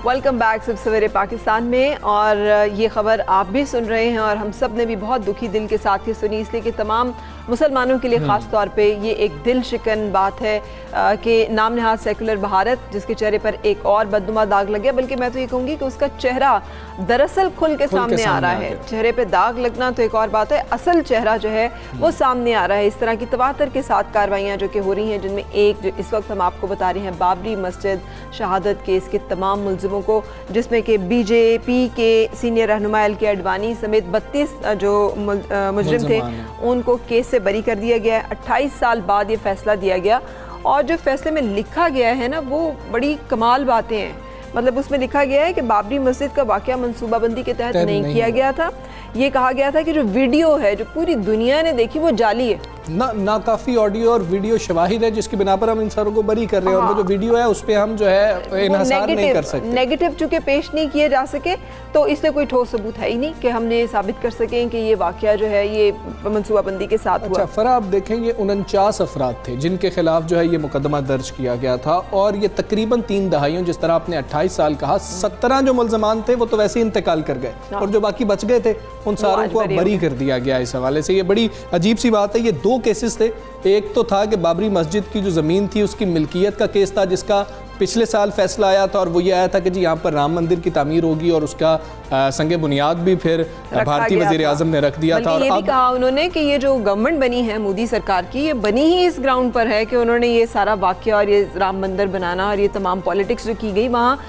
Welcome back सब सवेरे पाकिस्तान में। और ये ख़बर आप भी सुन रहे हैं और हम सब ने भी बहुत दुखी दिल के साथ ही सुनी, इसलिए कि तमाम मुसलमानों के लिए ख़ास तौर पे ये एक दिल शिकन बात है कि नाम नहाद सेकुलर भारत, जिसके चेहरे पर एक और बदनुमा दाग लग गया। बल्कि मैं तो ये कहूँगी कि उसका चेहरा दरअसल खुल के सामने आ रहा है। चेहरे पे दाग लगना तो एक और बात है, असल चेहरा जो है वो सामने आ रहा है। इस तरह की तवातर के साथ कार्रवाइयाँ जो कि हो रही हैं, जिनमें एक जो इस वक्त हम आपको बता रहे हैं बाबरी मस्जिद शहादत केस के तमाम मुलजिमों को, जिसमें कि बीजेपी के सीनियर रहनुमा एल के अडवाणी समेत 32 जो मुजरिम थे उनको केस से बरी कर दिया गया है। 28 साल बाद ये फैसला दिया गया और जो फैसले में लिखा गया है ना, वो बड़ी कमाल बातें हैं। मतलब उसमें लिखा गया है कि बाबरी मस्जिद का वाक़या मनसूबाबंदी के तहत नहीं किया गया था। ये कहा गया था कि जो वीडियो है जो पूरी दुनिया ने देखी वो जाली है, ना काफ़ी ऑडियो और वीडियो शवाहिद है जिसकी बिना पर हम इन सारों को बरी कर रहे हैं। और वो जो वीडियो है उस पर हम जो है इन्हसार नहीं कर सकते। नेगेटिव चूँकि पेश नहीं किए जा सके तो इसलिए कोई ठोस सबूत है ही नहीं कि हमने साबित कर सकें कि ये वाक़या जो है ये मनसूबाबंदी के साथ हुआ। फरा आप देखें, ये 49 अफराद थे जिनके खिलाफ जो है ये मुकदमा दर्ज किया गया था और ये तकरीबन 3 दहाइयों, जिस तरह आपने 28 साल कहा, 17 जो मुल्ज़मान थे वो तो वैसे ही इंतकाल कर गए और जो बाकी बच गए थे उन सारों को बरी कर दिया गया। इस हवाले से ये बड़ी अजीब सी बात है। ये 2 केसेस थे। एक तो था कि बाबरी मस्जिद की जो ज़मीन थी उसकी मिल्कियत का केस था, जिसका पिछले साल फैसला आया था और वो ये आया था कि जी यहाँ पर राम मंदिर की तामीर होगी और उसका संगे बुनियाद भी फिर भारतीय वज़ीर आज़म ने रख दिया था। और ये भी कहा उन्होंने कि ये जो गवर्नमेंट बनी है मोदी सरकार की, ये बनी ही इस ग्राउंड पर है कि उन्होंने ये सारा वाक़या और ये राम मंदिर बनाना और ये तमाम पॉलिटिक्स जो की गई वहाँ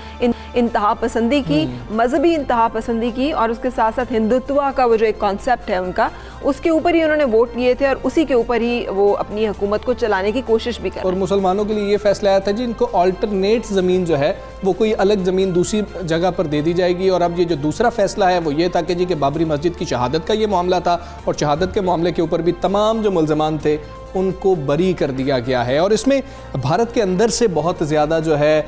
इंतहा पसंदी की, मजहबी इंतहा पसंदी की और उसके साथ साथ हिंदुत्व का वो जो एक कॉन्सेप्ट है उनका, उसके ऊपर ही उन्होंने वोट लिए थे और उसी के ऊपर ही वो अपनी हुकूमत को चलाने की कोशिश भी कर। और मुसलमानों के लिए ये फैसला आया था जी इनको अल्टरनेट ज़मीन जो है वो कोई अलग ज़मीन दूसरी जगह पर दे दी जाएगी। और अब ये जो दूसरा फैसला है वो ये था कि जी कि बाबरी मस्जिद की शहादत का ये मामला था और शहादत के मामले के ऊपर भी तमाम जो मुल्ज़मान थे उनको बरी कर दिया गया है। और इसमें भारत के अंदर से बहुत ज़्यादा जो है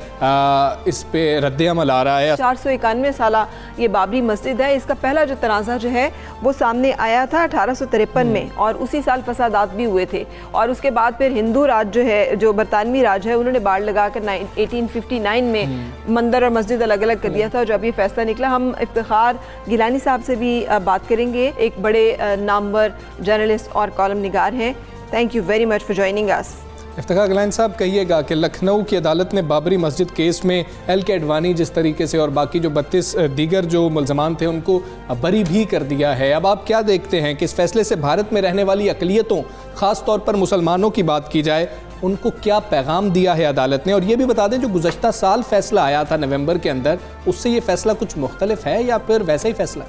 इस पे रद्द-ए-अमल आ रहा है। 491 साला ये बाबरी मस्जिद है, इसका पहला जो तनाज़ा जो है वो सामने आया था 1853 में और उसी साल फसादात भी हुए थे। और उसके बाद फिर हिंदू राज जो है, जो बरतानवी राज है, उन्होंने बाड़ लगाकर 1859 में मंदिर और मस्जिद अलग अलग कर दिया था। और जब ये फैसला निकला, हम इफ्तिखार गिलानी साहब से भी बात करेंगे, एक बड़े नामवर जर्नलिस्ट और कॉलम निगार हैं। Thank you very much for joining us. Iftikhar Gilani साहब, कहिएगा कि लखनऊ की अदालत ने बाबरी मस्जिद केस में एल के अडवाणी जिस तरीके से और बाकी जो 32 दीगर जो मुल्ज़मान थे उनको बरी भी कर दिया है। अब आप क्या देखते हैं कि इस फैसले से भारत में रहने वाली अक़लियतों, ख़ास तौर पर मुसलमानों की बात की जाए, उनको क्या पैगाम दिया है अदालत ने? और ये भी बता दें, जो गुज़श्ता साल फैसला आया था नवंबर के अंदर, उससे ये फैसला कुछ मुख्तलिफ है या फिर वैसा ही फैसला?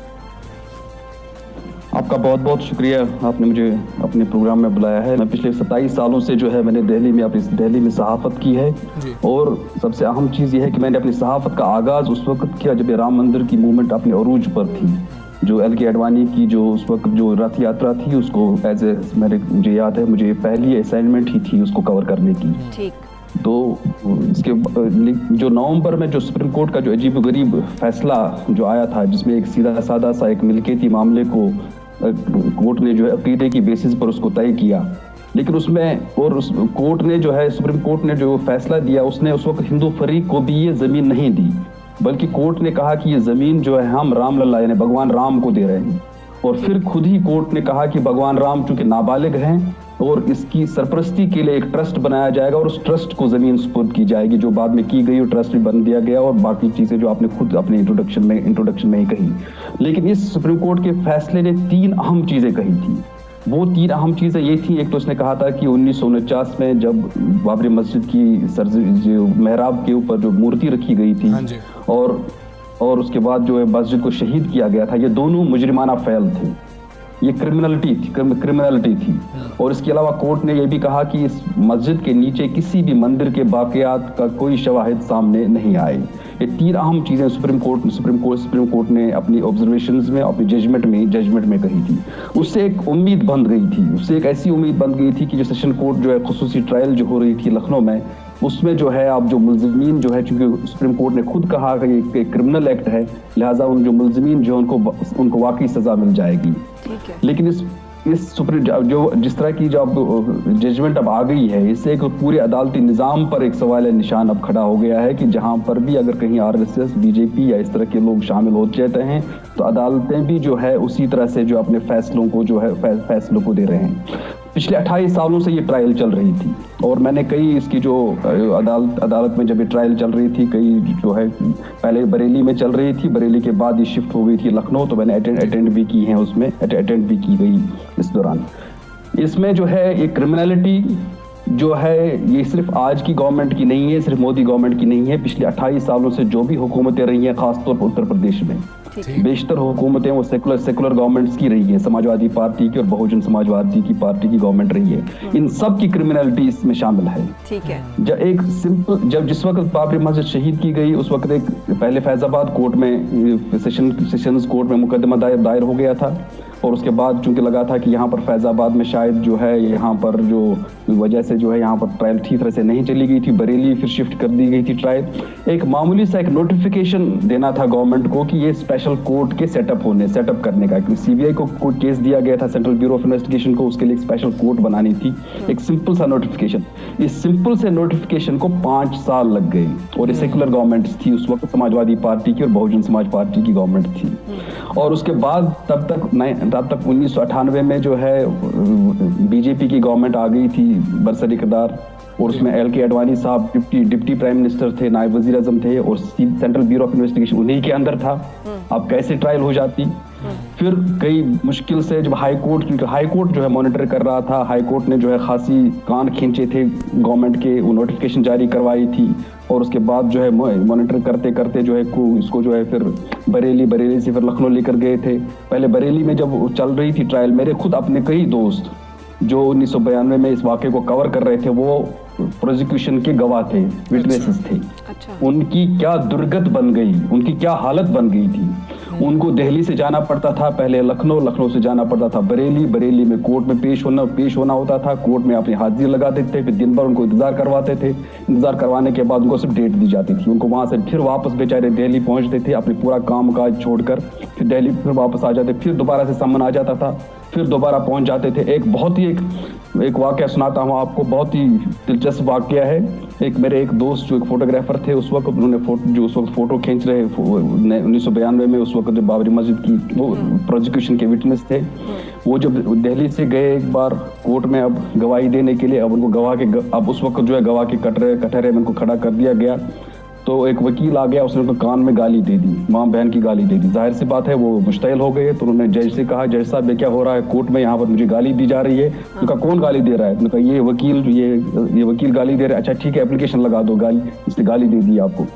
आपका बहुत बहुत शुक्रिया, आपने मुझे अपने प्रोग्राम में बुलाया है। मैं पिछले 27 सालों से जो है मैंने दिल्ली में सहाफ़त की है और सबसे अहम चीज़ ये है कि मैंने अपनी सहाफ़त का आगाज़ उस वक्त किया जब राम मंदिर की मूवमेंट अपने अरूज पर थी। जो एल के अडवाणी की जो उस वक्त जो रथ यात्रा थी, उसको मुझे याद है, मुझे पहली असाइनमेंट ही थी उसको कवर करने की। ठीक। तो इसके जो नवंबर में जो सुप्रीम कोर्ट का जो अजीब-ओ-गरीब फैसला जो आया था, जिसमें एक सीधा सादा सा एक मिल्कियती मामले को कोर्ट ने जो है अकीदे की बेसिस पर उसको तय किया, लेकिन उसमें और उस कोर्ट ने जो है सुप्रीम कोर्ट ने जो फैसला दिया, उसने उस वक्त हिंदू फरीक को भी ये ज़मीन नहीं दी, बल्कि कोर्ट ने कहा कि ये ज़मीन जो है हम राम लल्ला यानी भगवान राम को दे रहे हैं। और फिर खुद ही कोर्ट ने कहा कि भगवान राम चूँकि नाबालिग हैं और इसकी सरपरस्ती के लिए एक ट्रस्ट बनाया जाएगा और उस ट्रस्ट को ज़मीन सुपुर्द की जाएगी, जो बाद में की गई और ट्रस्ट भी बन दिया गया और बाकी चीज़ें जो आपने खुद अपने इंट्रोडक्शन में ही कही। लेकिन इस सुप्रीम कोर्ट के फैसले ने 3 अहम चीज़ें कही थी। वो 3 अहम चीज़ें ये थी, एक तो उसने कहा था कि 1949 में जब बाबरी मस्जिद की जो मेहराब के ऊपर जो मूर्ति रखी गई थी और उसके बाद जो है मस्जिद को शहीद किया गया था, ये दोनों मुजरिमाना फ़ैल थे, ये क्रिमिनलिटी थी। और इसके अलावा कोर्ट ने यह भी कहा कि इस मस्जिद के नीचे किसी भी मंदिर के बाक़ियात का कोई शवाहिद सामने नहीं आए। ये 3 अहम चीज़ें सुप्रीम कोर्ट ने अपनी ऑब्जर्वेशंस में, अपनी जजमेंट में कही थी। उससे एक उम्मीद बंध गई थी, उससे एक ऐसी उम्मीद बंध गई थी कि जो सेशन कोर्ट जो है खुसूसी ट्रायल जो हो रही थी लखनऊ में, उसमें जो है अब जो मुल्ज़मीन जो है, चूँकि सुप्रीम कोर्ट ने खुद कहा कि ये क्रिमिनल एक्ट है, लिहाजा उन जो मुल्ज़मीन जो उनको वाकई सज़ा मिल जाएगी। लेकिन इस सुप्रीम जो जिस तरह की जो अब जजमेंट अब आ गई है, इससे एक पूरे अदालती निज़ाम पर एक सवाल निशान अब खड़ा हो गया है कि जहां पर भी अगर कहीं आरएसएस, बीजेपी या इस तरह के लोग शामिल हो जाते हैं तो अदालतें भी जो है उसी तरह से जो अपने फैसलों को जो है फैसलों को दे रहे हैं। पिछले 28 सालों से ये ट्रायल चल रही थी और मैंने कई इसकी जो अदालत में जब ये ट्रायल चल रही थी, कई जो है पहले बरेली में चल रही थी, बरेली के बाद ये शिफ्ट हो गई थी लखनऊ, तो मैंने अटेंड भी की है, उसमें अटेंड भी की गई इस दौरान। इसमें जो है ये क्रिमिनलिटी जो है ये सिर्फ आज की गवर्नमेंट की नहीं है, सिर्फ मोदी गवर्नमेंट की नहीं है, पिछले 28 सालों से जो भी हुकूमतें रही हैं, खासतौर पर उत्तर प्रदेश में बेशतर हुकूमतें वो सेकुलर गवर्नमेंट्स की रही है, समाजवादी पार्टी की और बहुजन समाजवादी की पार्टी की गवर्नमेंट रही है, इन सब की क्रिमिनलिटी इसमें शामिल है। ठीक है। जब एक सिंपल जिस वक्त बाबरी मस्जिद शहीद की गई उस वक्त एक पहले फैजाबाद कोर्ट में सेशंस कोर्ट में मुकदमा दायर हो गया था और उसके बाद चूंकि लगा था कि यहाँ पर फैजाबाद में शायद जो है यहाँ पर जो वजह से जो है यहाँ पर ट्रायल ठीक तरह से नहीं चली गई थी, बरेली फिर शिफ्ट कर दी गई थी ट्रायल। एक मामूली सा एक नोटिफिकेशन देना था गवर्नमेंट को कि ये स्पेशल कोर्ट के सेटअप करने का, क्योंकि सीबीआई को केस दिया गया था सेंट्रल ब्यूरो ऑफ इन्वेस्टिगेशन को, उसके लिए एक स्पेशल कोर्ट बनानी थी, एक सिंपल सा नोटिफिकेशन। इस सिंपल से नोटिफिकेशन को 5 साल लग गए और ये सेकुलर गवर्नमेंट थी उस वक्त, समाजवादी पार्टी की और बहुजन समाज पार्टी की गवर्नमेंट थी। और उसके बाद तब तक 1998 में जो है बीजेपी की गवर्नमेंट आ गई थी बरसर इक़्तिदार, और उसमें एल.के. अडवाणी साहब डिप्टी प्राइम मिनिस्टर थे, नायब वजीर आजम थे और सेंट्रल ब्यूरो ऑफ इन्वेस्टिगेशन उन्हीं के अंदर था। अब कैसे ट्रायल हो जाती? फिर कई मुश्किल से जब हाई कोर्ट, क्योंकि हाई कोर्ट जो है मॉनिटर कर रहा था, हाई कोर्ट ने जो है खासी कान खींचे थे गवर्नमेंट के, वो नोटिफिकेशन जारी करवाई थी और उसके बाद जो है मॉनिटर करते करते जो है इसको जो है फिर बरेली से फिर लखनऊ लेकर गए थे। पहले बरेली में जब चल रही थी ट्रायल, मेरे खुद अपने कई दोस्त जो 1992 में इस वाक़े को कवर कर रहे थे वो प्रोसिक्यूशन के गवाह थे, विटनेसेस थे। उनकी क्या दुर्गत बन गई, उनकी क्या हालत बन गई थी। उनको दिल्ली से जाना पड़ता था, पहले लखनऊ से जाना पड़ता था बरेली में कोर्ट में पेश होना होता था, कोर्ट में अपनी हाजिरी लगा देते थे, फिर दिन भर उनको इंतजार करवाते थे, इंतजार करवाने के बाद उनको सिर्फ डेट दी जाती थी, उनको वहां से फिर वापस बेचारे दिल्ली पहुंचते थे अपने पूरा काम काज छोड़कर, फिर दिल्ली फिर वापस आ जाते, फिर दोबारा से सम्मन आ जाता था, फिर दोबारा पहुंच जाते थे। एक बहुत ही एक वाकया सुनाता हूँ आपको, बहुत ही दिलचस्प वाकया है। मेरे एक दोस्त जो एक फोटोग्राफर थे, उस वक्त उन्होंने उस वक्त फोटो खींच रहे 1992 में, उस वक्त जो बाबरी मस्जिद की वो प्रोसिक्यूशन के विटनेस थे, वो जब दिल्ली से गए एक बार कोर्ट में अब गवाही देने के लिए, अब उनको अब उस वक्त जो है गवाह के कटहरे में उनको खड़ा कर दिया गया, तो एक वकील आ गया, उसने उनको कान में गाली दे दी, माँ बहन की गाली दे दी। जाहिर सी बात है वो मुश्तइल हो गए, तो उन्होंने जज से कहा, जज साहब ये क्या हो रहा है कोर्ट में, यहाँ पर मुझे गाली दी जा रही है। उनका कौन गाली दे रहा है? उनका ये वकील गाली दे रहा है। अच्छा ठीक है, एप्लीकेशन लगा दो, इसने गाली दे दी आपको,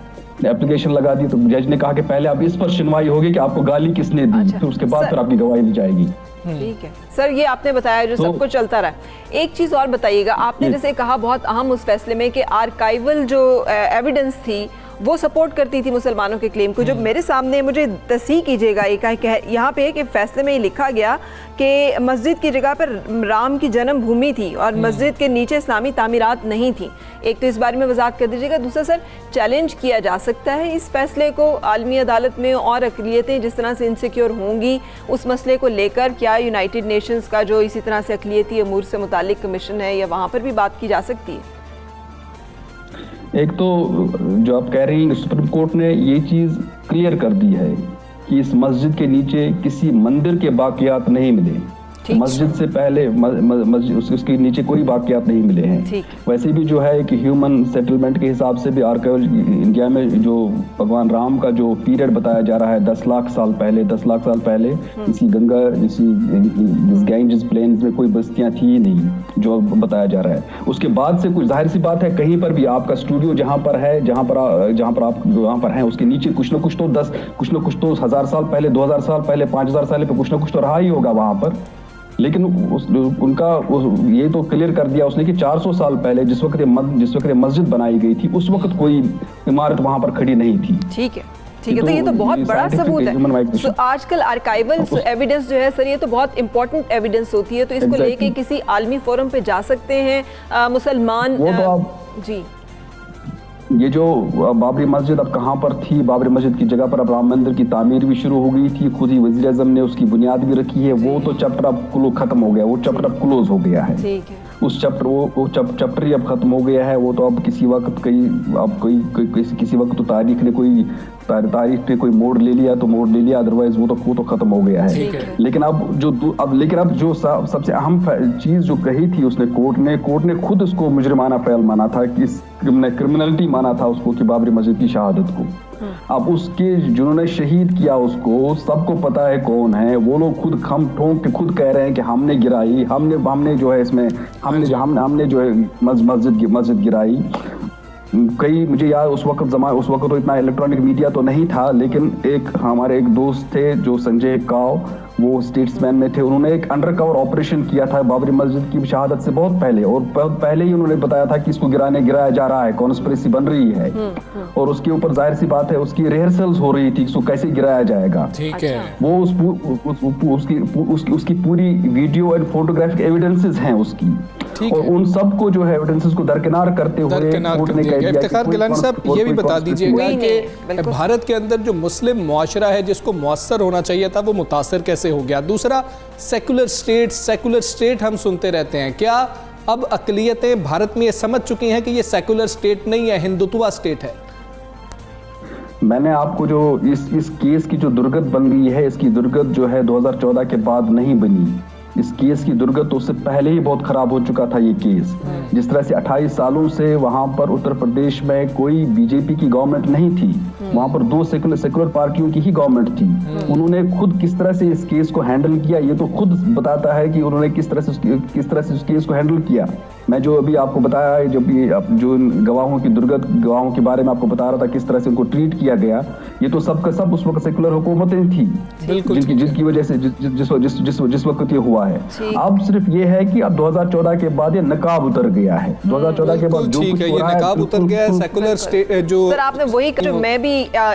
एप्लीकेशन लगा दी। तो जज ने कहा कि पहले आप इस पर सुनवाई होगी कि आपको गाली किसने दी, फिर उसके बाद फिर आपकी गवाही दी जाएगी। ठीक है सर, ये आपने बताया जो सब कुछ चलता रहा। एक चीज और बताइएगा, आपने जैसे कहा बहुत अहम उस फैसले में कि आर्काइवल जो एविडेंस थी वो सपोर्ट करती थी मुसलमानों के क्लेम को। जो मेरे सामने, मुझे तस्हीह कीजिएगा, यहाँ पे है कि फैसले में ये लिखा गया कि मस्जिद की जगह पर राम की जन्मभूमि थी और मस्जिद के नीचे इस्लामी तामीरात नहीं थी। एक तो इस बारे में वजाहत कर दीजिएगा। दूसरा सर, चैलेंज किया जा सकता है इस फैसले को आलमी अदालत में, और अक़लियतें जिस तरह से इनसिक्योर होंगी उस मसले को लेकर, क्या यूनाइटेड नेशंस का जो इसी तरह से अक़लियती अमूर से मुतालिक कमीशन है, या वहाँ पर भी बात की जा सकती है? एक तो जो आप कह रही हैं, सुप्रीम कोर्ट ने ये चीज़ क्लियर कर दी है कि इस मस्जिद के नीचे किसी मंदिर के बाक़ियात नहीं मिले। मस्जिद से पहले उसके नीचे कोई बाक़ियात नहीं मिले हैं। वैसे भी जो है कि ह्यूमन सेटलमेंट के हिसाब से भी आर्काइवल इंडिया में जो भगवान राम का जो पीरियड बताया जा रहा है 10 लाख साल पहले इसी गैंजेस प्लेन्स में कोई बस्तियां थी ही नहीं, जो अब बताया जा रहा है। उसके बाद से कुछ जाहिर सी बात है, कहीं पर भी आपका स्टूडियो जहाँ पर है उसके नीचे कुछ न कुछ तो 1000 साल पहले, 2000 साल पहले, 5000 साल पे कुछ न कुछ तो रहा ही होगा वहां पर। लेकिन ये तो क्लियर कर दिया उसने कि 400 साल पहले जिस वक्त मस्जिद बनाई गई थी उस वक्त कोई इमारत वहां पर खड़ी नहीं थी। ठीक है, तो ये तो बहुत बड़ा सबूत है। आजकल आर्काइवल एविडेंस जो है सर, ये तो बहुत इंपॉर्टेंट एविडेंस होती है, तो इसको लेके किसी आलमी फोरम पे जा सकते हैं मुसलमान? वो तो आप जी ये जो बाबरी मस्जिद अब कहाँ पर थी, बाबरी मस्जिद की जगह पर अब राम मंदिर की तामीर भी शुरू हो गई थी, खुद ही वज़ीर आज़म ने उसकी बुनियाद भी रखी है। वो तो चैप्टर अब खत्म हो गया, वो चैप्टर अब क्लोज हो गया है। ठीक है। उस चैप्टर वो चैप्टर ही अब खत्म हो गया है। वो तो अब किसी वक्त किसी वक्त तो तारीख ने कोई मोड़ ले लिया तो मोड़ ले लिया, अदरवाइज वो तो खत्म हो गया है। लेकिन अब जो सबसे अहम चीज जो कही थी उसने, कोर्ट ने खुद उसको मुजरिमाना फ़ैल माना था, कि क्रिमिनलिटी माना था उसको, कि बाबरी मस्जिद की शहादत को। अब उसके जिन्होंने शहीद किया उसको सबको पता है कौन है। वो लोग खुद खम ठोंक के खुद कह रहे हैं कि हमने गिराई, हमने जो है इसमें हमने जो है मस्जिद गिराई। मुझे याद उस वक्त तो इतना इलेक्ट्रॉनिक मीडिया तो नहीं था, लेकिन हमारे एक दोस्त थे जो संजय काव, वो स्टेट्समैन में थे। उन्होंने एक अंडरकवर ऑपरेशन किया था बाबरी मस्जिद की शहादत से बहुत पहले, और बहुत पहले ही उन्होंने बताया था कि इसको गिराया जा रहा है, कॉन्स्पिरेसी बन रही है। और उसके ऊपर जाहिर सी बात है उसकी रिहर्सल्स हो रही थी, इसको कैसे गिराया जाएगा। ठीक है। वो उसकी पूरी वीडियो एंड फोटोग्राफिक एविडेंसेस हैं उसकी, और उन सब को जो है एविडेंसेस को दरकिनार करते हुए कोर्ट ने कह दिया। इफ्तिखार गिलानी साहब, ये भी बता दीजिएगा कि भारत के अंदर जो मुस्लिम मुआशरा है जिसको मुअस्सर होना चाहिए था, वो मुतासर कैसे हो गया? दूसरा, सेकुलर स्टेट हम सुनते रहते हैं, क्या अब अक़लियतें भारत में ये समझ चुकी हैं कि ये सेकुलर स्टेट नहीं है, हिंदुत्वा स्टेट है? मैंने आपको जो इस केस की जो दुर्गत बन गई है, इसकी दुर्गत जो है 2014 के बाद नहीं बनी। इस केस की दुर्गत तो उससे पहले ही बहुत खराब हो चुका था ये केस। जिस तरह से 28 सालों से वहां पर उत्तर प्रदेश में कोई बीजेपी की गवर्नमेंट नहीं थी, वहां पर 2 सेकुलर पार्टियों की ही गवर्नमेंट थी। उन्होंने खुद किस तरह से इस केस को हैंडल किया, ये तो खुद बताता है कि उन्होंने किस तरह से उस केस को हैंडल किया। मैं जो अभी आपको बताया है, जो गवाहों के बारे में आपको बता रहा था, किस तरह से उनको ट्रीट किया गया, ये तो सब का सब उस वक्त सेकुलर हुकूमतें थी, जिनकी वजह से जिस वक्त ये हुआ है। अब सिर्फ ये है कि अब 2014 के बाद ये नकाब उतर गया है। 2014 के बाद जो कुछ हो रहा है, नकाब उतर गया है। सेकुलर स्टेट जो सर आपने वही जो मैं भी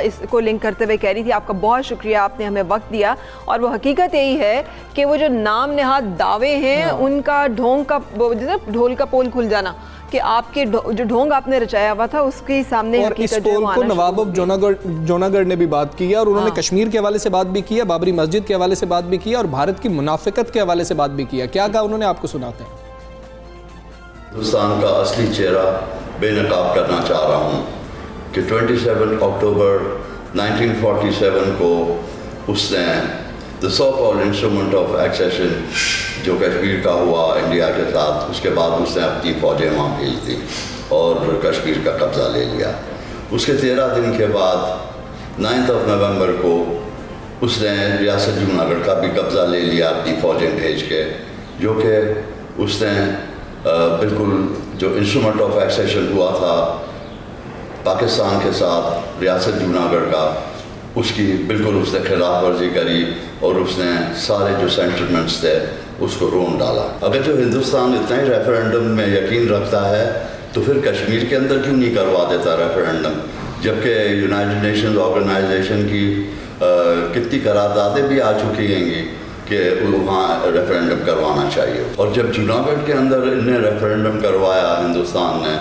इसको लिंक करते हुए कह रही थी, आपका बहुत शुक्रिया, आपने हमें वक्त दिया। और वो हकीकत यही है कि वो जो नाम नेहाद दावे हैं, उनका ढोल का पोल खुल जाना, कि आपके जो ढोंग आपने रचाया हुआ था उसके सामने और इस पोल को नवाब ऑफ जोनागढ़ ने भी बात की है, और उन्होंने कश्मीर के हवाले से बात भी की है, बाबरी मस्जिद के हवाले से बात भी की है, और भारत की मुनाफिकत के हवाले से बात भी की है। क्या कहा उन्होंने, आपको सुनाते हैं। हिंदुस्तान का असली चेहरा बेनकाब करना चाह रहा हूँ कि 27 अक्टूबर 1947 को उसने the so called instrument of accession जो कश्मीर का हुआ इंडिया के साथ, उसके बाद उसने अपनी फौजें वहाँ भेज दी और कश्मीर का कब्ज़ा ले लिया। उसके 13 दिन के बाद 9 नवंबर को उसने रियासत जूनागढ़ का भी कब्ज़ा ले लिया अपनी फौजें भेज के, जो कि उसने बिल्कुल जो इंस्ट्रूमेंट ऑफ एक्सेशन हुआ था पाकिस्तान के साथ रियासत जूनागढ़ का, उसकी बिल्कुल उसने खिलाफ वर्जी करी और उसने सारे जो सेंटलमेंट्स थे उसको रोन डाला। अगर जो हिंदुस्तान इतना ही रेफरेंडम में यकीन रखता है तो फिर कश्मीर के अंदर क्यों नहीं करवा देता रेफरेंडम, जबकि यूनाइटेड नेशंस ऑर्गेनाइजेशन की कितनी करारदादें भी आ चुकी हैं कि वहाँ रेफरेंडम करवाना चाहिए। और जब जूनागढ़ के अंदर इन्हें रेफरेंडम करवाया हिंदुस्तान ने,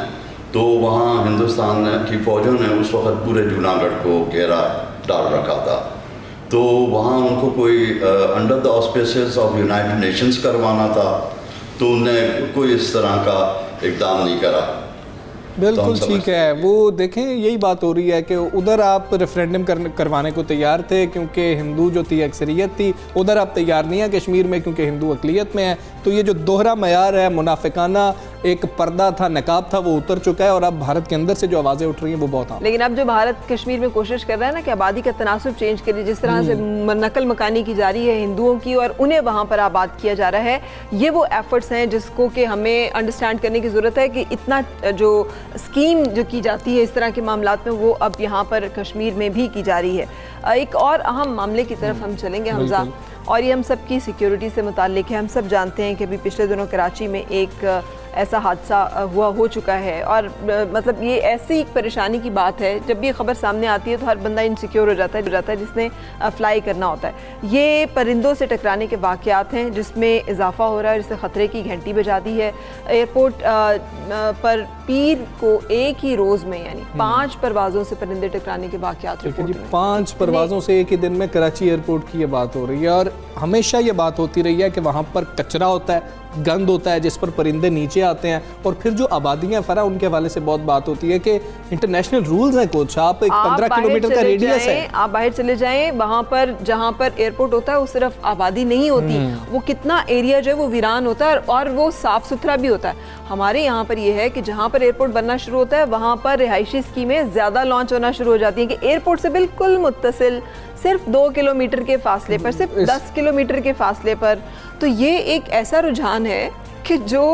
तो वहाँ हिंदुस्तान की फ़ौजों ने उस वक्त पूरे जूनागढ़ को घेरा डाल रखा था, तो वहाँ उनको कोई under the auspices of United Nations करवाना था, तो उन्हें कोई इस तरह का इक़दाम नहीं करा। बिल्कुल ठीक है। वो देखें, यही बात हो रही है कि उधर आप रेफरेंडम करवाने को तैयार थे क्योंकि हिंदू जो थी अक्सरियत थी, उधर आप तैयार नहीं है कश्मीर में क्योंकि हिंदू अक़लियत में है। तो ये जो दोहरा मयार है, मुनाफिकाना एक पर्दा था, नकाब था, वो उतर चुका है और अब भारत के अंदर से जो आवाज़ें उठ रही हैं वो बहुत आम। लेकिन अब जो भारत कश्मीर में कोशिश कर रहा है ना कि आबादी का तनासुब चेंज करे, जिस तरह से नकल मकानी की जा रही है हिंदुओं की और उन्हें वहाँ पर आबाद किया जा रहा है, ये वो एफर्ट्स हैं जिसको कि हमें अंडरस्टैंड करने की ज़रूरत है कि इतना जो स्कीम जो की जाती है इस तरह के मामलात में, वो अब यहाँ पर कश्मीर में भी की जा रही है। एक और अहम मामले की तरफ हम चलेंगे हमजा, और ये हम सब की सिक्योरिटी से मुताल्लिक है। हम सब जानते हैं कि अभी पिछले दिनों कराची में एक ऐसा हादसा हो चुका है। और मतलब ये ऐसी एक परेशानी की बात है, जब ये खबर सामने आती है तो हर बंदा इनसिक्योर हो जाता है जिसने फ्लाई करना होता है। ये परिंदों से टकराने के वाक़यात हैं जिसमें इजाफा हो रहा है, जिससे ख़तरे की घंटी बजा दी है। एयरपोर्ट पर पीर को एक ही रोज़ में यानी 5 परवाज़ों से परिंदे टकराने के वाक़यात रिपोर्ट में। 5 परवाज़ों से एक ही दिन में कराची एयरपोर्ट की ये बात हो रही है। और हमेशा ये बात होती रही है कि वहाँ पर कचरा होता है, गंद होता है, जिस पर परिंदे नीचे आते हैं। और फिर जो आबादियाँ फरा, उनके हवाले से बहुत बात होती है कि इंटरनेशनल रूल्स हैं कुछ, आप एक 15 किलोमीटर का रेडियस है, आप बाहर चले जाएं, वहाँ पर जहाँ पर एयरपोर्ट होता है वो सिर्फ आबादी नहीं होती, वो कितना एरिया जो है वो वीरान होता है और वो साफ़ सुथरा भी होता है। हमारे यहाँ पर ये है कि जहाँ पर एयरपोर्ट बनना शुरू होता है वहाँ पर रिहायशी स्कीमें ज़्यादा लॉन्च होना शुरू हो जाती हैं कि एयरपोर्ट से बिल्कुल मुत्तसिल सिर्फ 2 किलोमीटर के फासले पर, सिर्फ 10 किलोमीटर के फासले पर। तो ये एक ऐसा रुझान है कि जो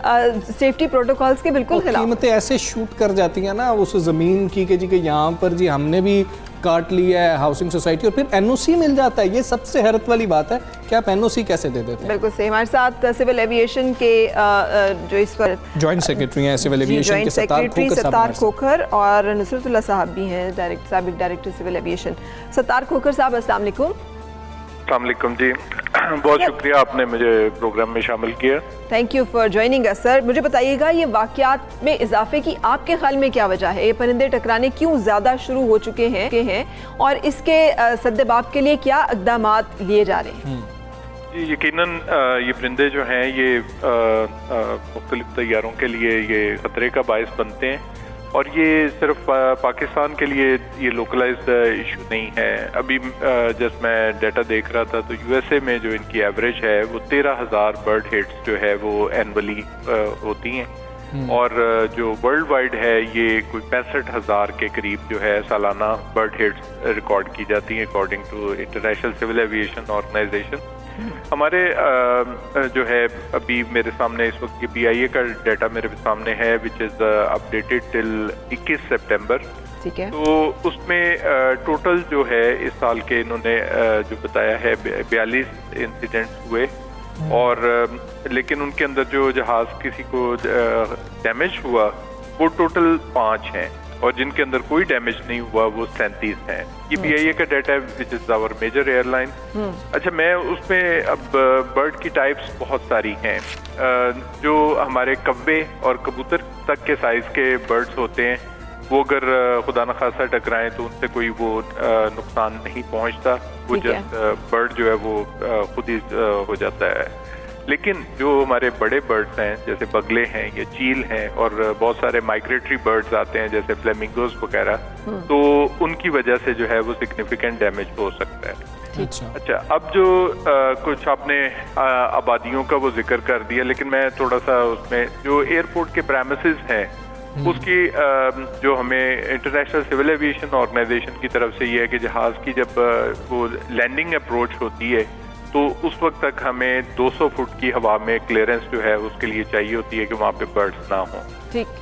सेफ्टी प्रोटोकॉल्स के बिल्कुल खिलाफ। कीमतें ऐसे शूट कर जाती हैं ना उस ज़मीन की कि जी कि यहाँ पर जी हमने भी काट लिया है हाउसिंग सोसाइटी, और फिर एनओसी मिल जाता है। ये सबसे हैरत वाली बात है कि आप एनओसी कैसे दे देते हैं। बिल्कुल सही। हमारे साथ सिविल एविएशन के जो इस पर जॉइंट सेक्रेटरी हैं सिविल एविएशन के सत्तार खोखर और नुसरतुल्लाह साहब भी हैं, साबिक director civil aviation. Sattar Khokhar साहब, अस्सलाम वालेकुम। अस्सलाम वालेकुम जी, बहुत शुक्रिया आपने मुझे प्रोग्राम में शामिल किया। Thank you for joining us sir. मुझे बताइएगा ये वाक़यात में इजाफे की आपके ख्याल में क्या वजह है? ये परिंदे टकराने क्यों ज़्यादा शुरू हो चुके हैं और इसके सद्देबाब के लिए क्या इक़दामात लिए जा रहे हैं? यकीनन ये परिंदे जो हैं ये मुख्तलिफ तैयारों के लिए ये ख़तरे का बायस बनते हैं और ये सिर्फ पाकिस्तान के लिए ये लोकलाइज्ड इशू नहीं है। अभी जस्ट मैं डाटा देख रहा था तो यूएसए में जो इनकी एवरेज है वो 13,000 बर्ड हिट्स जो है वो एनुअली होती हैं और जो वर्ल्ड वाइड है ये कोई 65,000 के करीब जो है सालाना बर्ड हिट्स रिकॉर्ड की जाती हैं according to international civil aviation organisation. हमारे जो है अभी मेरे सामने इस वक्त की PIA का डाटा मेरे सामने है विच इज़ अपडेटेड टिल 21 सितंबर। ठीक है। तो उसमें टोटल जो है इस साल के इन्होंने जो बताया है 42 इंसिडेंट्स हुए और लेकिन उनके अंदर जो जहाज किसी को डैमेज हुआ वो टोटल 5 हैं और जिनके अंदर कोई डैमेज नहीं हुआ वो 37 हैं। ये PIA का डाटा है which is our major airline. अच्छा, मैं उसमें अब बर्ड की टाइप्स बहुत सारी हैं। जो हमारे कव्वे और कबूतर तक के साइज के बर्ड्स होते हैं वो अगर खुदा न खासा टकराएं तो उनसे कोई वो नुकसान नहीं पहुंचता, वो जस्ट बर्ड जो है वो खुद ही हो जाता है। लेकिन जो हमारे बड़े बर्ड्स हैं जैसे बगले हैं या चील हैं और बहुत सारे माइग्रेटरी बर्ड्स आते हैं जैसे फ्लेमिंगोज वगैरह, तो उनकी वजह से जो है वो सिग्निफिकेंट डैमेज हो सकता है। अच्छा, अब जो कुछ आपने आबादियों का वो जिक्र कर दिया, लेकिन मैं थोड़ा सा उसमें जो एयरपोर्ट के प्रेमिसेस हैं उसकी जो हमें इंटरनेशनल सिविल एविएशन ऑर्गेनाइजेशन की तरफ से ये है कि जहाज की जब वो लैंडिंग अप्रोच होती है तो उस वक्त तक हमें 200 फुट की हवा में क्लियरेंस जो है उसके लिए चाहिए होती है कि वहाँ पे बर्ड्स ना हो।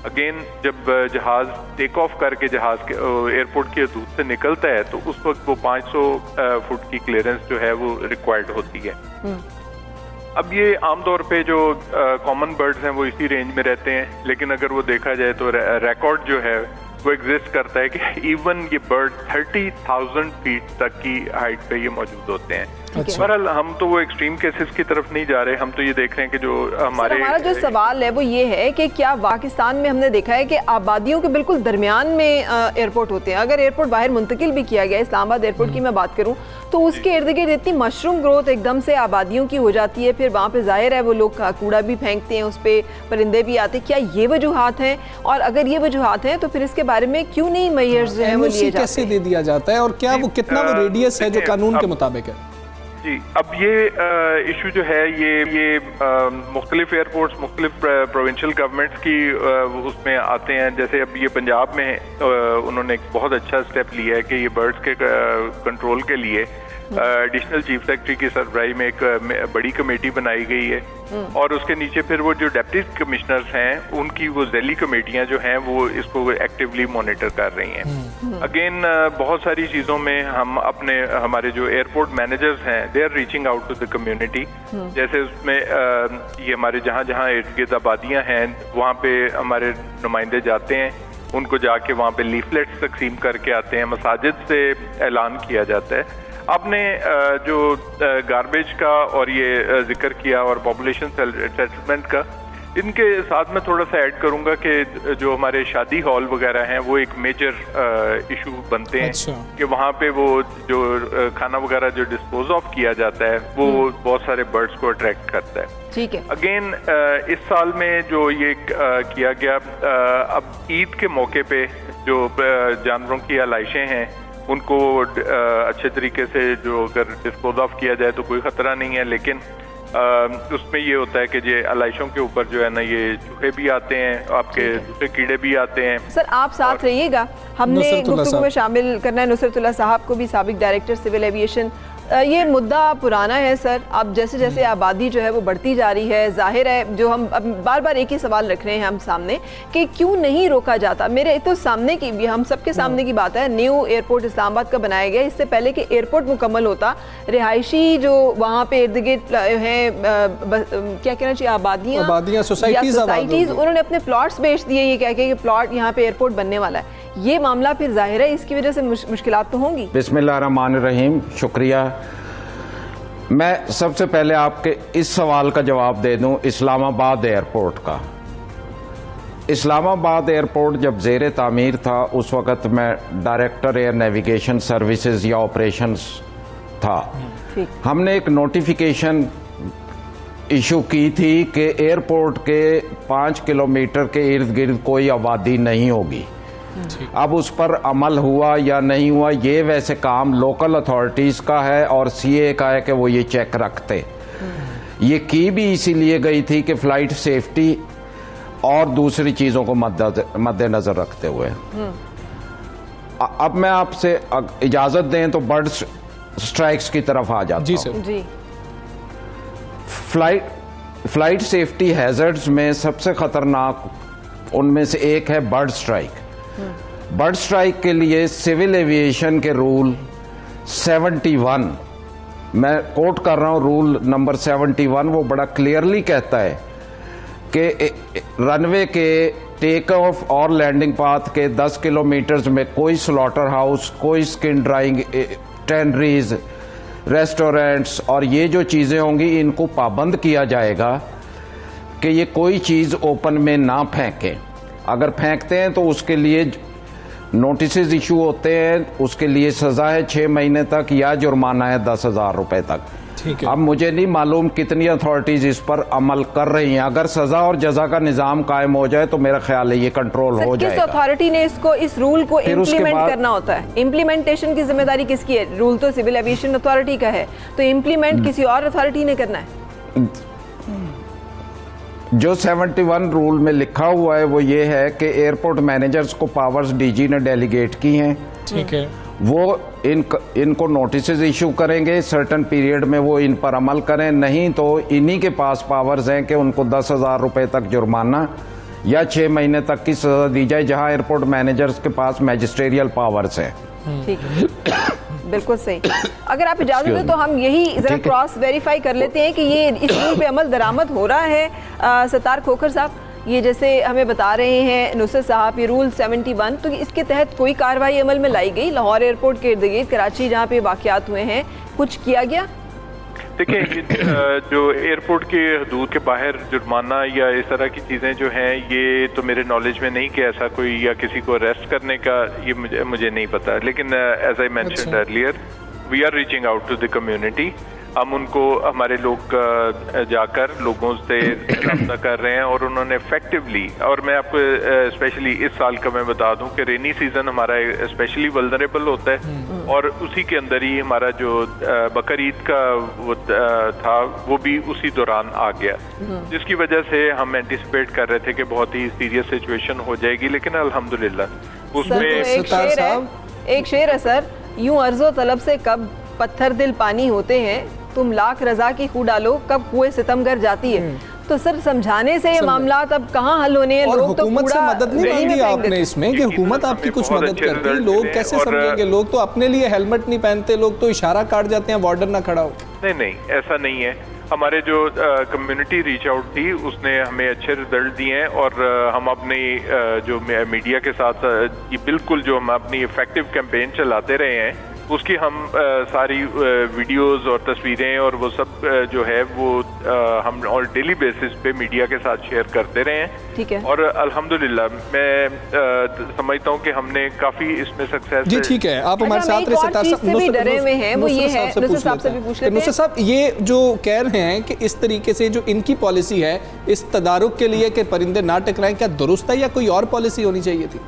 अगेन जब जहाज टेक ऑफ करके जहाज के एयरपोर्ट की हदूद से निकलता है तो उस वक्त वो 500 फुट की क्लियरेंस जो है वो रिक्वायर्ड होती है। अब ये आमतौर पे जो कॉमन बर्ड्स हैं वो इसी रेंज में रहते हैं, लेकिन अगर वो देखा जाए तो रिकॉर्ड जो है वो एग्जिस्ट करता है कि इवन ये बर्ड 30,000 फीट तक की हाइट पे ये मौजूद होते हैं। बहरहाल हम तो वो एक्सट्रीम केसेस की तरफ नहीं जा रहे, हम तो ये देख रहे हैं कि जो हमारा जो सवाल है वो ये है कि क्या पाकिस्तान में हमने देखा है कि आबादियों के बिल्कुल दरमियान में एयरपोर्ट होते हैं। अगर एयरपोर्ट बाहर मुंतकिल भी किया गया, इस्लामाबाद एयरपोर्ट की मैं बात करूँ तो उसके इर्द गिर्द इतनी मशरूम ग्रोथ एकदम से आबादियों की हो जाती है, फिर वहाँ पे जाहिर है वो लोग कूड़ा भी फेंकते हैं, उस पर परिंदे भी आते हैं। क्या ये वजूहात हैं? और अगर ये वजूहात हैं तो फिर इसके बारे में क्यों नहीं मेजर्स जो है वो लिए जाते हैं? कैसे दे दिया जाता है और क्या वो कितना वो रेडियस है जो कानून के मुताबिक है? जी, अब ये इशू जो है ये मुख्तलिफ एयरपोर्ट्स मुख्तलिफ प्रोविंशियल गवर्नमेंट्स की उसमें आते हैं। जैसे अब ये पंजाब में उन्होंने एक बहुत अच्छा स्टेप लिया है कि ये बर्ड्स के कंट्रोल के लिए एडिशनल चीफ सेक्रेटरी की सरबराही में एक बड़ी कमेटी बनाई गई है और उसके नीचे फिर वो जो डिप्टी कमिश्नर्स हैं उनकी वो ज़ैली कमेटियां जो हैं वो इसको एक्टिवली मॉनिटर कर रही हैं। अगेन बहुत सारी चीज़ों में हम हमारे जो एयरपोर्ट मैनेजर्स हैं they are reaching out to the community. जैसे उसमें ये हमारे जहाँ जहाँ इर्द गिर्द आबादियाँ हैं वहाँ पे हमारे नुमाइंदे जाते हैं, उनको जाके वहाँ पे लीफलेट्स तकसीम करके आते हैं, मसाजिद से ऐलान किया जाता है। आपने जो गार्बेज का और ये जिक्र किया और पॉपुलेशन सेटलमेंट का, इनके साथ मैं थोड़ा सा ऐड करूंगा कि जो हमारे शादी हॉल वगैरह हैं वो एक मेजर इशू बनते हैं। अच्छा। कि वहाँ पे वो जो खाना वगैरह जो डिस्पोज ऑफ किया जाता है वो बहुत सारे बर्ड्स को अट्रैक्ट करता है। ठीक है। अगेन इस साल में जो ये किया गया, अब ईद के मौके पे जो जानवरों की आलाइशें हैं उनको अच्छे तरीके से जो अगर डिस्पोज ऑफ किया जाए तो कोई खतरा नहीं है, लेकिन उसमें ये होता है कि ये आलाइशों के ऊपर जो है ना ये चूहे भी आते हैं, आपके दूसरे कीड़े भी आते हैं। सर आप साथ रहिएगा, हमने गुफ्तगू में शामिल करना है नुसरतुल्लाह साहब को भी, साबिक डायरेक्टर सिविल एविएशन। ये मुद्दा पुराना है सर, अब जैसे जैसे आबादी जो है वो बढ़ती जा रही है, जाहिर है जो हम अब बार बार एक ही सवाल रख रहे हैं हम सामने कि क्यों नहीं रोका जाता। मेरे तो सामने की भी, हम सबके सामने की बात है, न्यू एयरपोर्ट इस्लामाबाद का बनाया गया, इससे पहले कि एयरपोर्ट मुकम्मल होता, रिहायशी जो वहाँ पे इर्द गिर्द हैं क्या कहना चाहिए, आबादियाँ सोसाइटीज़, उन्होंने अपने प्लॉट्स बेच दिए ये कह के कि प्लॉट यहाँ पे एयरपोर्ट बनने वाला है। ये मामला फिर जाहिर है इसकी वजह से मुश्किलात तो होंगी। बिस्मिल्लाहिर्रहमानिर्रहीम, शुक्रिया। मैं सबसे पहले आपके इस सवाल का जवाब दे दूं इस्लामाबाद एयरपोर्ट का। इस्लामाबाद एयरपोर्ट जब ज़ेरे तामीर था उस वक़्त मैं डायरेक्टर एयर नेविगेशन सर्विसेज या ऑपरेशंस था। हमने एक नोटिफिकेशन इशू की थी कि एयरपोर्ट के 5 किलोमीटर के इर्द गिर्द कोई आबादी नहीं होगी। अब उस पर अमल हुआ या नहीं हुआ ये वैसे काम लोकल अथॉरिटीज़ का है और सीए का है कि वो ये चेक रखते। ये की भी इसीलिए गई थी कि फ़्लाइट सेफ्टी और दूसरी चीज़ों को मद्देनज़र रखते हुए। अब मैं आपसे इजाज़त दें तो बर्ड स्ट्राइक्स की तरफ आ जाता हूं। जी सर। जी। फ्लाइट सेफ्टी हैजर्ड्स में सबसे ख़तरनाक उनमें से एक है बर्ड स्ट्राइक। बर्ड स्ट्राइक के लिए सिविल एविएशन के रूल 71, मैं कोट कर रहा हूं रूल नंबर 71, वो बड़ा क्लियरली कहता है कि रनवे के टेक ऑफ और लैंडिंग पाथ के 10 किलोमीटर्स में कोई स्लॉटर हाउस, कोई स्किन ड्राइंग टेनरीज, रेस्टोरेंट्स और ये जो चीज़ें होंगी इनको पाबंद किया जाएगा कि ये कोई चीज़ ओपन में ना फेंकें। अगर फेंकते हैं तो उसके लिए नोटिसेस इशू होते हैं, उसके लिए सज़ा है 6 महीने तक या जुर्माना है 10,000 रुपये तक। ठीक है। अब मुझे नहीं मालूम कितनी अथॉरिटीज़ इस पर अमल कर रही हैं। अगर सज़ा और जज़ा का निज़ाम कायम हो जाए तो मेरा ख्याल है ये कंट्रोल हो जाएगा। किस अथॉरिटी ने इस रूल को इम्प्लीमेंट करना होता है? इम्प्लीमेंटेशन की जिम्मेदारी किसकी है? रूल तो सिविल एविएशन अथॉरिटी का है, तो इम्प्लीमेंट किसी और अथॉरिटी ने करना है। जो 71 रूल में लिखा हुआ है वो ये है कि एयरपोर्ट मैनेजर्स को पावर्स डीजी ने डेलीगेट की हैं। ठीक है। वो इनको नोटिसेस इशू करेंगे, सर्टन पीरियड में वो इन पर अमल करें, नहीं तो इन्हीं के पास पावर्स हैं कि उनको 10,000 रुपये तक जुर्माना या 6 महीने तक की सजा दी जाए, जहां एयरपोर्ट मैनेजर्स के पास मैजिस्ट्रियल पावर्स हैं। ठीक है, बिल्कुल सही। अगर आप इजाज़त दें तो हम यही ज़रा क्रॉस वेरीफाई कर लेते हैं कि ये इस रूल पे अमल दरामद हो रहा है। सत्तार खोखर साहब, ये जैसे हमें बता रहे हैं नुसरत साहब, ये रूल 71, तो इसके तहत कोई कार्रवाई अमल में लाई गई? लाहौर एयरपोर्ट के इर्द गिर्द कराची जहाँ पे वाक़यात हुए हैं कुछ किया गया? देखिए, जो एयरपोर्ट के हदूद के बाहर जुर्माना या इस तरह की चीज़ें जो हैं ये तो मेरे नॉलेज में नहीं कि ऐसा कोई या किसी को अरेस्ट करने का ये मुझे नहीं पता, लेकिन as I mentioned earlier we are reaching out to the community. हम उनको, हमारे लोग जाकर लोगों से रब्ता कर रहे हैं और उन्होंने इफेक्टिवली, और मैं आपको स्पेशली इस साल का मैं बता दूं कि रेनी सीजन हमारा स्पेशली वल्नरेबल होता है और उसी के अंदर ही हमारा जो बकर ईद का वो था वो भी उसी दौरान आ गया, जिसकी वजह से हम एंटिसिपेट कर रहे थे कि बहुत ही सीरियस सिचुएशन हो जाएगी, लेकिन अल्हम्दुलिल्लाह उसमें एक शेर है सर, यूं अर्जो तलब से कब पत्थर दिल पानी होते हैं, तुम लाख रजा की खू डालो कब कुएं सितमगर जाती है। तो सर समझाने से ये मामला अब कहाँ हल होने हैं? और लोग तो हुकूमत से मदद नहीं मांगी आपने इसमें कि हुकूमत आपकी कुछ मदद करती है? लोग कैसे समझेंगे? लोग तो अपने लिए हेलमेट नहीं पहनते, लोग तो इशारा काट जाते हैं वार्डन ना खड़ा हो। नहीं, ऐसा नहीं है। हमारे जो कम्युनिटी रीच आउट थी उसने हमें अच्छे रिजल्ट दिए हैं और हम अपनी जो मीडिया के साथ ये बिल्कुल जो हम अपनी इफेक्टिव कैंपेन चलाते रहे हैं उसकी हम सारी वीडियोस और तस्वीरें और वो सब जो है वो हम और डेली बेसिस पे मीडिया के साथ शेयर करते रहे हैं। ठीक है। और अल्हम्दुलिल्लाह मैं समझता हूँ कि हमने काफी इसमें सक्सेस। जी ठीक है, आप हमारे साथ रहे। डरे हुए हैं वो ये है, नुसरत साहब ये जो कह रहे हैं कि इस तरीके से जो इनकी पॉलिसी है इस तदारुक के लिए कि परिंदे ना टकराएं, क्या दुरुस्त है या कोई और पॉलिसी होनी चाहिए थी?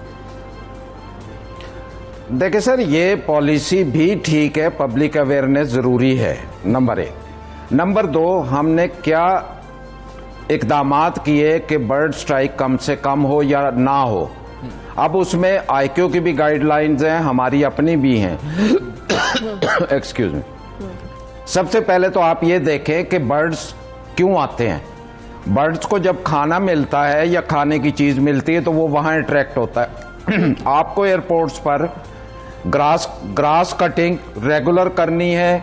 देखिए सर, ये पॉलिसी भी ठीक है, पब्लिक अवेयरनेस जरूरी है, नंबर 1। नंबर 2, हमने क्या इकदामात किए कि बर्ड स्ट्राइक कम से कम हो या ना हो। अब उसमें आईक्यू की भी गाइडलाइंस हैं, हमारी अपनी भी हैं। Excuse me. सबसे पहले तो आप ये देखें कि बर्ड्स क्यों आते हैं। बर्ड्स को जब खाना मिलता है या खाने की चीज मिलती है तो वो वहां अट्रैक्ट होता है। आपको एयरपोर्ट्स पर ग्रास कटिंग रेगुलर करनी है,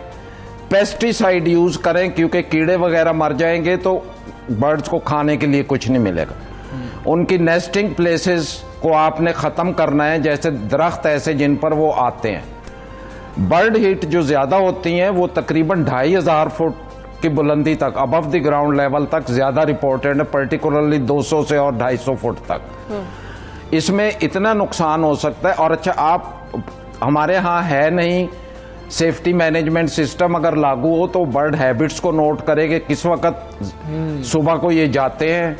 पेस्टिसाइड यूज करें क्योंकि कीड़े वगैरह मर जाएंगे तो बर्ड्स को खाने के लिए कुछ नहीं मिलेगा। उनकी नेस्टिंग प्लेसेस को आपने ख़त्म करना है, जैसे दरख्त ऐसे जिन पर वो आते हैं। बर्ड हीट जो ज़्यादा होती हैं वो तकरीबन 2500 फुट की बुलंदी तक, अबव द ग्राउंड लेवल तक ज़्यादा रिपोर्टेड है, पर्टिकुलरली 200 से और 250 फुट तक। इसमें इतना नुकसान हो सकता है। और अच्छा, आप हमारे यहाँ है नहीं सेफ्टी मैनेजमेंट सिस्टम, अगर लागू हो तो बर्ड हैबिट्स को नोट करें कि किस वक्त सुबह को ये जाते हैं,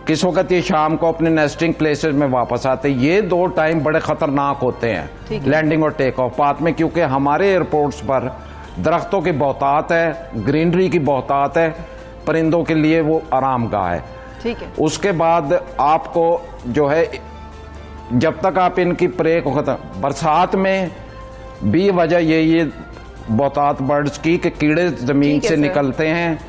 किस वक्त ये शाम को अपने नेस्टिंग प्लेसेस में वापस आते हैं। ये 2 टाइम बड़े खतरनाक होते हैं, लैंडिंग और टेक ऑफ पाथ में, क्योंकि हमारे एयरपोर्ट्स पर दरख्तों की बहुतात है, ग्रीनरी की बहुतात है, परिंदों के लिए वो आरामगाह है। ठीक है। उसके बाद आपको जो है, जब तक आप इनकी प्रे को खत्म, बरसात में भी वजह ये बहुतात बर्ड्स की कि कीड़े जमीन से निकलते हैं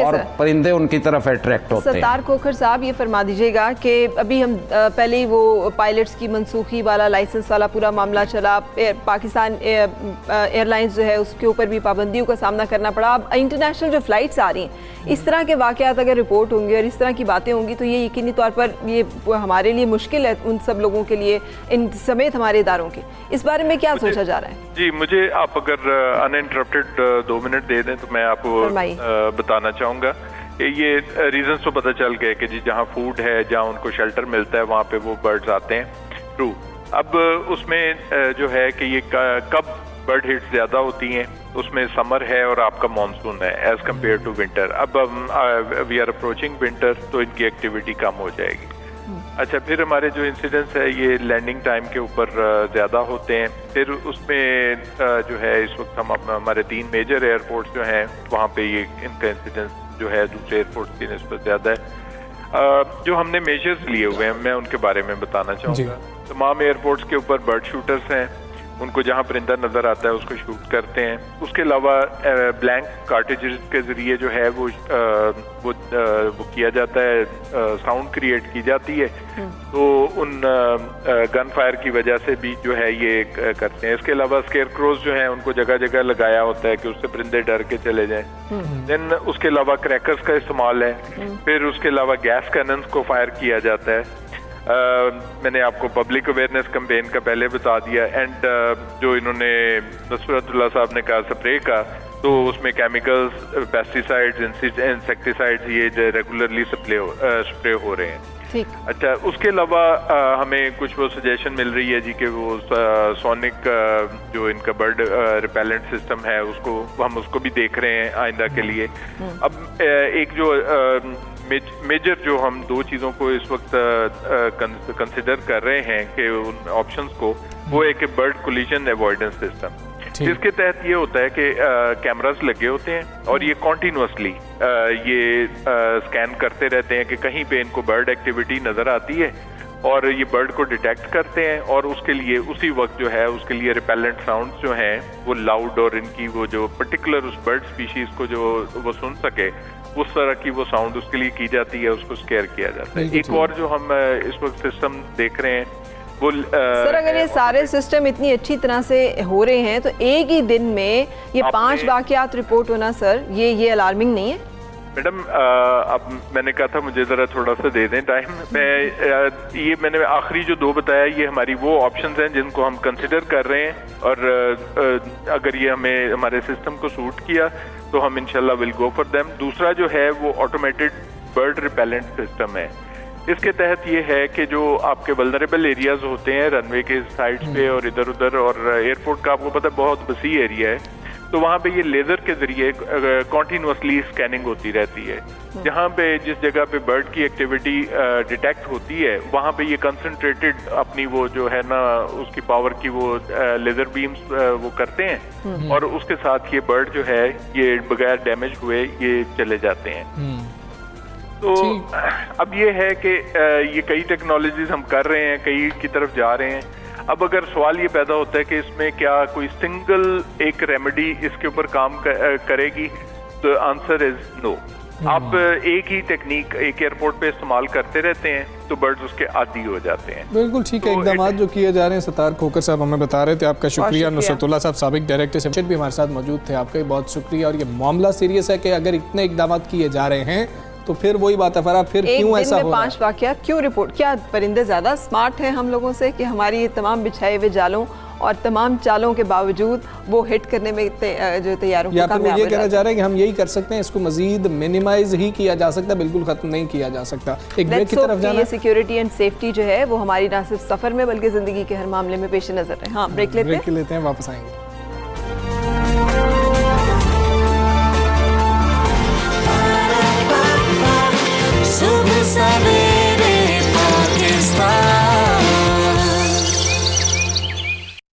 और परिंदे उनकी तरफ अट्रैक्ट होते हैं। सत्तार खोखर साहब, ये फरमा दीजिएगा कि अभी हम पहले ही वो पायलट्स की मनसूखी वाला लाइसेंस वाला पूरा मामला चला, पाकिस्तान एयरलाइंस जो है उसके ऊपर भी पाबंदियों का सामना करना पड़ा। अब इंटरनेशनल जो फ्लाइट्स आ रही हैं, इस तरह के वाक़यात अगर रिपोर्ट होंगे और इस तरह की बातें होंगी तो ये यकीनी तौर पर ये हमारे लिए मुश्किल है, उन सब लोगों के लिए, इन समेत हमारे इदारों के। इस बारे में क्या सोचा जा रहा है? जी, मुझे आप अगर अनइंटरप्टेड 2 मिनट दे दें तो मैं आपको बताना चाहूंगा। ये रीजंस तो पता चल गए कि जी जहाँ फूड है, जहाँ उनको शेल्टर मिलता है, वहाँ पे वो बर्ड्स आते हैं। ट्रू। अब उसमें जो है कि ये कब बर्ड हिट ज्यादा होती हैं, उसमें समर है और आपका मानसून है एज कम्पेयर टू विंटर। अब वी आर अप्रोचिंग विंटर, तो इनकी एक्टिविटी कम हो जाएगी। अच्छा, फिर हमारे जो इंसिडेंट्स है ये लैंडिंग टाइम के ऊपर ज़्यादा होते हैं। फिर उसमें जो है इस वक्त हम हमारे 3 मेजर एयरपोर्ट्स जो हैं वहाँ पे ये इनका इंसिडेंस जो है दूसरे एयरपोर्ट्स की निस्बत ज़्यादा है। जो हमने मेजर्स लिए हुए हैं मैं उनके बारे में बताना चाहूँगा। तमाम एयरपोर्ट्स के ऊपर बर्ड शूटर्स हैं, उनको जहाँ परिंदा नजर आता है उसको शूट करते हैं। उसके अलावा ब्लैंक कार्टेजेस के जरिए जो है वो किया जाता है, साउंड क्रिएट की जाती है, तो उन गन फायर की वजह से भी जो है ये करते हैं। इसके अलावा स्केयर क्रोज जो हैं उनको जगह जगह लगाया होता है कि उससे परिंदे डर के चले जाएं। देन उसके अलावा क्रैकर्स का इस्तेमाल है। फिर उसके अलावा गैस कैनन्स को फायर किया जाता है। मैंने आपको पब्लिक अवेयरनेस कैंपेन का पहले बता दिया। एंड जो इन्होंने नसरतुल्लाह साहब ने कहा स्प्रे का, तो उसमें केमिकल्स, पेस्टिसाइड्स, इंसेक्टिसाइड्स ये रेगुलरली स्प्रे हो रहे हैं। ठीक। अच्छा, उसके अलावा हमें कुछ वो सजेशन मिल रही है जी कि वो सोनिक जो इनका बर्ड रिपेलेंट सिस्टम है उसको हम उसको भी देख रहे हैं आइंदा के लिए। अब एक जो मेजर जो हम 2 चीज़ों को इस वक्त कंसिडर कर रहे हैं कि उन ऑप्शंस को, वो एक बर्ड कोलिजन अवॉइडेंस सिस्टम, जिसके तहत ये होता है कि कैमरास लगे होते हैं और ये कॉन्टिन्यूसली ये स्कैन करते रहते हैं कि कहीं पे इनको बर्ड एक्टिविटी नजर आती है और ये बर्ड को डिटेक्ट करते हैं और उसके लिए उसी वक्त जो है उसके लिए रिपेलेंट साउंड्स जो हैं वो लाउड और इनकी वो जो पर्टिकुलर उस बर्ड स्पीशीज को जो वो सुन सके उस तरह की वो साउंड उसके लिए की जाती है, उसको स्केयर किया जाता है। एक और जो हम इस वक्त सिस्टम देख रहे हैं वो सर, अगर ये सारे सिस्टम इतनी अच्छी तरह से हो रहे हैं तो एक ही दिन में ये 5 वाकयात रिपोर्ट होना, सर ये अलार्मिंग नहीं है? मैडम अब मैंने कहा था मुझे ज़रा थोड़ा सा दे दें टाइम। मैंने आखिरी जो 2 बताया ये हमारी वो ऑप्शंस हैं जिनको हम कंसिडर कर रहे हैं और अगर ये हमें हमारे सिस्टम को सूट किया तो हम इंशाल्लाह विल गो फॉर देम। दूसरा जो है वो ऑटोमेटेड बर्ड रिपेलेंट सिस्टम है। इसके तहत ये है कि जो आपके वल्नरेबल एरियाज होते हैं रनवे के साइड्स पे और इधर उधर, और एयरपोर्ट का आपको पता है बहुत वसी एरिया है, तो वहाँ पे ये लेजर के जरिए कॉन्टिन्यूसली स्कैनिंग होती रहती है। जहाँ पे जिस जगह पे बर्ड की एक्टिविटी डिटेक्ट होती है वहाँ पे ये कंसंट्रेटेड अपनी वो जो है ना उसकी पावर की वो लेजर बीम्स वो करते हैं और उसके साथ ये बर्ड जो है ये बगैर डैमेज हुए ये चले जाते हैं। तो अब ये है कि ये कई टेक्नोलॉजीज हम कर रहे हैं, कई की तरफ जा रहे हैं। अब अगर सवाल ये पैदा होता है कि इसमें क्या कोई सिंगल एक रेमेडी इसके ऊपर काम करेगी, तो आंसर इज नो। आप एक ही टेक्निक एक एयरपोर्ट पे इस्तेमाल करते रहते हैं तो बर्ड्स उसके आदी हो जाते हैं। बिल्कुल ठीक है, इकदाम जो किए जा रहे हैं सत्तार खोकर साहब हमें बता रहे थे। आपका शुक्रिया। नुसरतुल्लाह साहब साबिक डायरेक्टर से भी हमारे साथ मौजूद थे, आपका भी बहुत शुक्रिया। और ये मामला सीरियस है कि अगर इतने इकदाम किए जा रहे हैं तो फिर वही बात है फरा, फिर क्यों ऐसा हो रहा है? 5 वाकयात क्यों रिपोर्ट? क्या परिंदे ज़्यादा स्मार्ट हैं हम लोगों से कि हमारी ये तमाम बिछाए हुए जालों और तमाम चालों के बावजूद वो हिट करने में जो तैयारों को कामयाब? ये कहना चाह रहे हैं कि हम यही कर सकते हैं, इसको मजीद मिनिमाइज ही किया जा सकता है, बिल्कुल खत्म नहीं किया जा सकता। एक ब्रेक की तरफ जाना। ये सिक्योरिटी एंड सेफ्टी जो है वो हमारी ना सिर्फ सफर में बल्कि जिंदगी के हर मामले में पेश नजर है। हाँ, ब्रेक लेते हैं, वापस आएंगे।